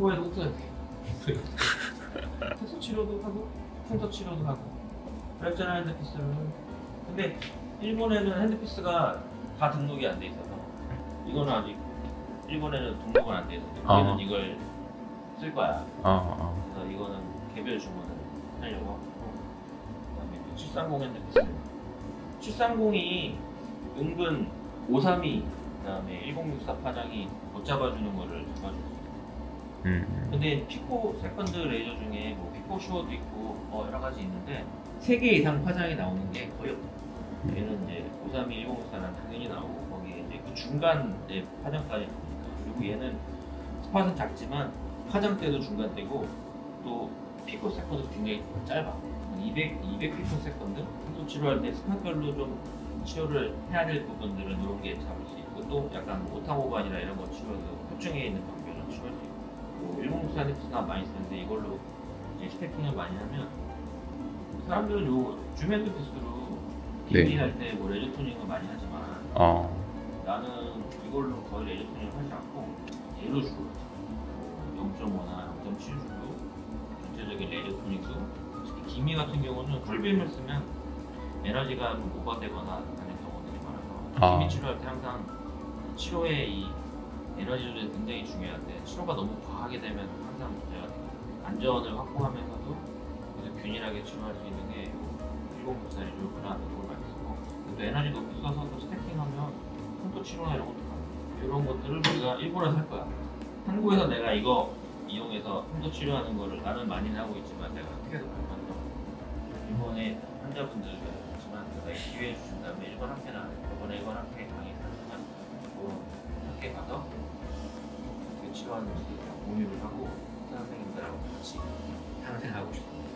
코에도 꼭 써야 돼. 색소 치료도 하고 흉터 치료도 하고 그랬잖아 핸드피스를. 근데 일본에는 핸드피스가 다 등록이 안 돼 있어서 이거는 아직 일본에는 등록은 안 돼 있어서 우리는 이걸 쓸 거야. 그래서 이거는 개별 주문을 하려고 하고 그다음에 730 핸드피스 730이 은근 532 그다음에 1064 파장이 못 잡아주는 거를 잡아줬어. 근데 피코 세컨드 레이저 중에 뭐 피코 슈어도 있고 여러 가지 있는데 3개 이상 파장이 나오는 게 거의 없어. 얘는 이제 532, 1064는 당연히 나오고 거기에 이제 그 중간 파장까지 나오니까. 그리고 얘는 스팟은 작지만 파장대도 중간대고 또 피코 세컨드도 굉장히 짧아. 200 피코 세컨드? 또 치료할 때 스팟별로 좀 치료를 해야 될 부분들은 이런 게 잡을 수 있고 또 약간 오타고반이나 이런 거 치료해서 협중에 있는 병변을 치료할 수 있고 1064 핸드피스가 많이 쓰는데 이걸로 이제 스태킹을 많이 하면 사람들은 요 줌 핸드피스로 DB 할 때 뭐 레저 토닝을 많이 하지만 나는 이걸로 거의 레저 토닝을 하지 않고 얘로 주고 0.5나 0.7 정도 전체적인 레저 토닝 쓰고 특히 기미 같은 경우는 풀빔을 쓰면 에너지가 좀 오버되거나 하는 경우들이 많아서 기미 치료할 때 항상 치료의 이 에너지 조절이 굉장히 중요한데 치료가 너무 과하게 되면 항상 문제가 돼요. 안전을 확보하면서도 계속 균일하게 치료할 수 있는 게 1064이 좋구나 이걸 많이 쓰고 또 에너지 높이 써서 또 스태킹하면 흉터 치료나 이런 것도 가능해요. 이런 것들을 우리가 일본에서 할 거야. 한국에서 내가 이거 이용해서 흉터 치료하는 거를 나는 많이는 하고 있지만 내가 학교에서 발표하는 일본의 환자분들을 그렇지만 내가 기회 주신다면 일본 학회나 이번에 일본 학회 강의 하지만 학회 가서 어떻게 치료하는지 공유를 하고 선생님들하고 같이 상생하고 싶습니다.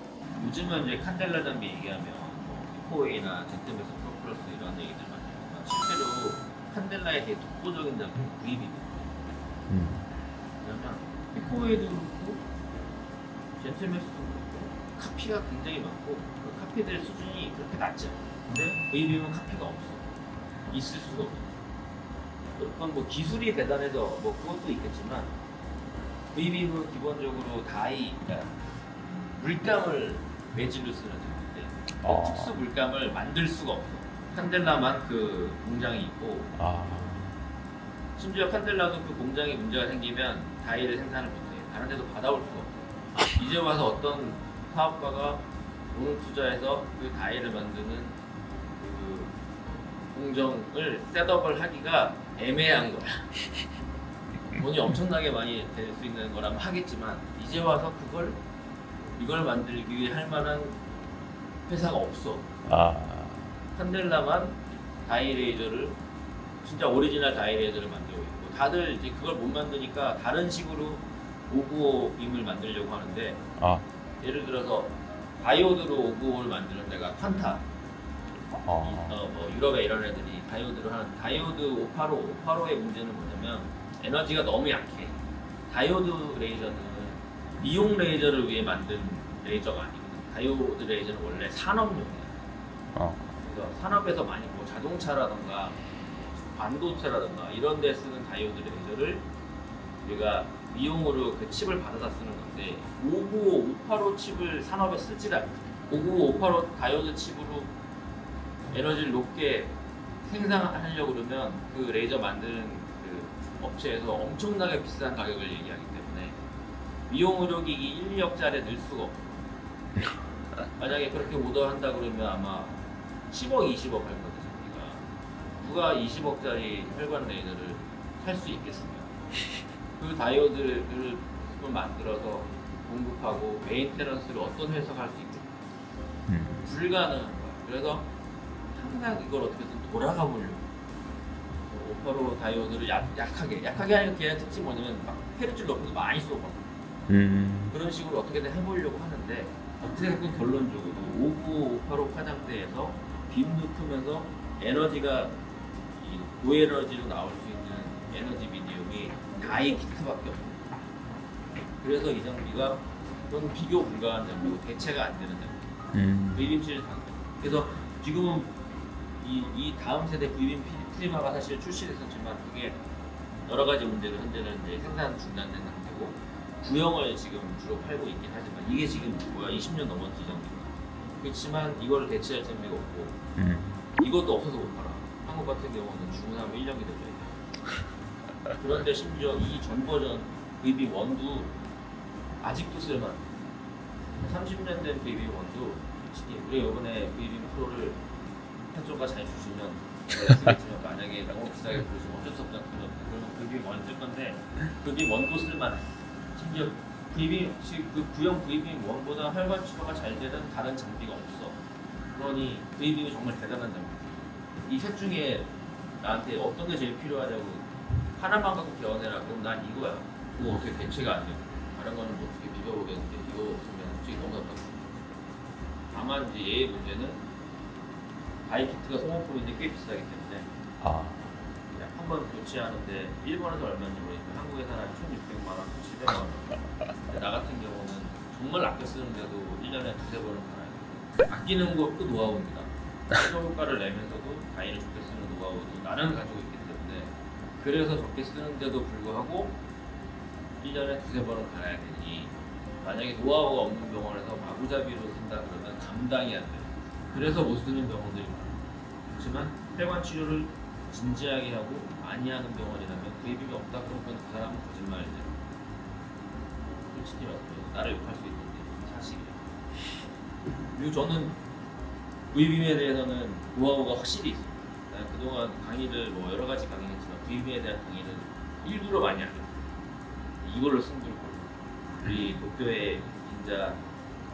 요즘은 이제 칸델라 장비 얘기하면 피코웨이나 제트메스 프로플러스 이런 얘기들 많이 하지만 실제로 칸델라에 대해 독보적인 장비는 VB입니다. 왜냐면 피코웨이도 그렇고 제트메스도 그렇고 카피가 굉장히 많고 그 카피들 수준이 그렇게 낮지 않아요. 근데 VB는 카피가 없어. 있을 수가 없어. 그건 뭐 기술이 대단해서 뭐 그것도 있겠지만 VB는 기본적으로 그러니까 물감을 매질로 쓰는 장비인데 특수 물감을 만들 수가 없어. 칸델라만 그 공장이 있고 심지어 칸델라도 그 공장에 문제가 생기면 다이를 생산을 못해. 다른 데도 받아올 수가 없어. 이제 와서 어떤 사업가가 돈을 투자해서 그 다이를 만드는 그 공정을 셋업을 하기가 애매한 거야. 돈이 엄청나게 많이 될 수 있는 거라면 하겠지만 이제 와서 이걸 만들기 위해 할 만한 회사가 없어. 칸델라만 다이레이저를 진짜 오리지널 다이레이저를 만들고 있고 다들 이제 그걸 못 만드니까 다른 식으로 595 빔을 만들려고 하는데 예를 들어서 다이오드로 595를 만드는 데가 퀀타 뭐 유럽의 이런 애들이 다이오드로 하는 다이오드 585의 문제는 뭐냐면 에너지가 너무 약해. 다이오드 레이저는 미용 레이저를 위해 만든 레이저가 아니거든. 다이오드 레이저는 원래 산업용이야. 그래서 산업에서 많이 뭐 자동차라던가 반도체라던가 이런 데 쓰는 다이오드 레이저를 우리가 미용으로 그 칩을 받아다 쓰는 건데 595, 585 칩을 산업에 쓰질 않아. 595, 585 다이오드 칩으로 에너지를 높게 생산하려고 그러면 그 레이저 만드는 그 업체에서 엄청나게 비싼 가격을 얘기하기 때문에 미용 의료기기 1, 2억짜리 늘 수가 없어. 만약에 그렇게 오더한다 그러면 아마 10억, 20억 할 거거든. 누가 20억짜리 혈관 레이저를 살 수 있겠으며 그 다이오드를 만들어서 공급하고 메인테넌스를 어떤 회사가 할 수 있겠냐. 불가능한 거야. 그래서 항상 이걸 어떻게든 돌아가 보려고 585 다이오드를 약하게 하는 걔네 특징이 뭐냐면 막 헤르츠 높은 거 많이 쏘거든. 그런 식으로 어떻게든 해보려고 하는데 어떻게든 결론적으로 595, 585 파장대에서 빔도 크면서 에너지가 고에너지로 나올 수 있는 에너지 미디움이 다이 키트밖에 없어요. 그래서 이 장비가 이건 비교 불가한 장비고 대체가 안 되는 장비. V빔 다. 그래서 지금은 이 다음 세대 V빔 프리마가 사실 출시됐었지만 그게 여러 가지 문제로 현재는 이제 생산 중단된 상태고 구형을 지금 주로 팔고 있긴 하지만 이게 지금 뭐야 20년 넘었지 이 장비가. 그렇지만 이거를 대체할 장비가 없고 이것도 없어서 못 팔아. 한국 같은 경우는 주문하면 1년 기다려야 돼. 그런데 심지어 이 전 버전 VB1도 아직도 쓸만해. 30년 된 VB1도 솔직히 우리 이번에 VB 프로를 한쪽가 잘 주시면 쓰겠지만 만약에 너무 비싸게 부르시면 어쩔 수 없다 그러면 VB1 쓸 건데 VB1도 쓸만해. 심지어 그 구형 VB1보다 혈관 치료가 잘 되는 다른 장비가 없어. 그러니 VB는 정말 대단한 장비. 이 셋 중에 나한테 어떤 게 제일 필요하냐고 하나만 갖고 개원해라. 그럼 난 이거야. 그거 어떻게 대체가 안 돼. 다른 거는 뭐 어떻게 비벼보겠는데 이거 없으면 솔직히 너무 답답해. 다만 이제 얘의 문제는 바이키트가 소모품인데 꽤 비싸기 때문에 한번 교체하는데 일본에서 얼마인지 모르겠지만 한국에서 한 1,600만 원, 700만 원. 근데 나 같은 경우는 정말 아껴 쓰는데도 1년에 두세 번은 갈아야 돼. 아끼는 것도 노하우입니다. 최저 효과를 내면서도 가위를 적게 쓰는 노하우도 나는 가지고 있기 때문에 그래서 적게 쓰는데도 불구하고 1년에 두세 번은 갈아야 되니 만약에 노하우가 없는 병원에서 마구잡이로 쓴다 그러면 감당이 안 돼. 그래서 못 쓰는 병원들이 많아. 그렇지만 혈관 치료를 진지하게 하고 많이 하는 병원이라면 VB이 없다 그러면 그 사람은 거짓말이지. 솔직히 말해서 나를 욕할 수 있는데 사실이야. 그리고 저는 VB에 대해서는 노하우가 확실히 있어요. 그동안 강의를 뭐 여러 가지 강의했지만 VB에 대한 강의는 일부러 많이 안 했어요. 이걸로 승부를 걸고 우리 도쿄의 인자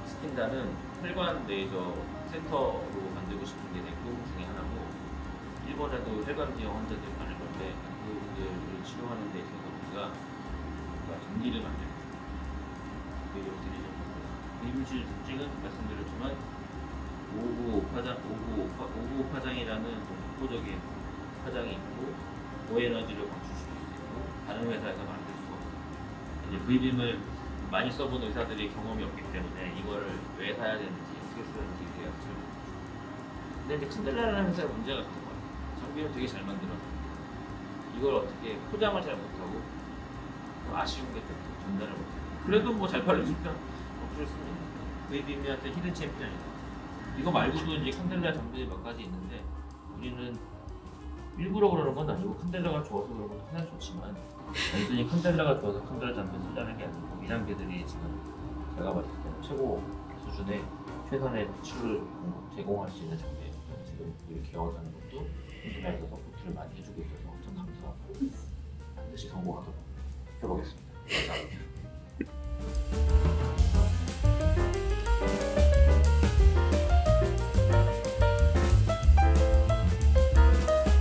스킨다는 혈관 레이저 센터로 만들고 싶은 게 내 꿈 중에 하나고 일본에도 혈관 지형 환자들이 많을 건데 그분들을 치료하는 데 있어서 우리가 전기를 만들고 그리고 드리는 VB실 특징은 말씀드렸지만 595 파장이라는 좀 독보적인 파장이 있고 고에너지를 방출시킬 수 있고 다른 회사에서 만들 수 없고 이제 VBM을 많이 써본 의사들이 경험이 없기 때문에 이거를 왜 사야 되는지 어떻게 쓰는지 대략 잘. 근데 이제 칸델라라는 회사의 문제가 그런 거야. 장비는 되게 잘 만들어. 이걸 어떻게 포장을 잘 못하고 아쉬운 게 좀 전달을 못해. 그래도 뭐 잘 팔리니까 어쩔 수 없는. VBM한테 히든 챔피언이다. 이거 말고도 이제 칸델라 장비들이 몇 가지 있는데 우리는 일부러 그러는 건 아니고 칸델라가 좋아서 그런 건 하나 좋지만 단순히 칸델라가 좋아서 칸델라 장비 쓰자는 게 아니고 이 장비들이 지금 제가 봤을 때는 최고 수준의 최선의 치료를 제공할 수 있는 장비예요. 지금 이렇게 개원하는 것도 칸델라에서 서포트를 많이 해주고 있어서 엄청 감사하고 반드시 성공하도록 해보겠습니다. 감사합니다.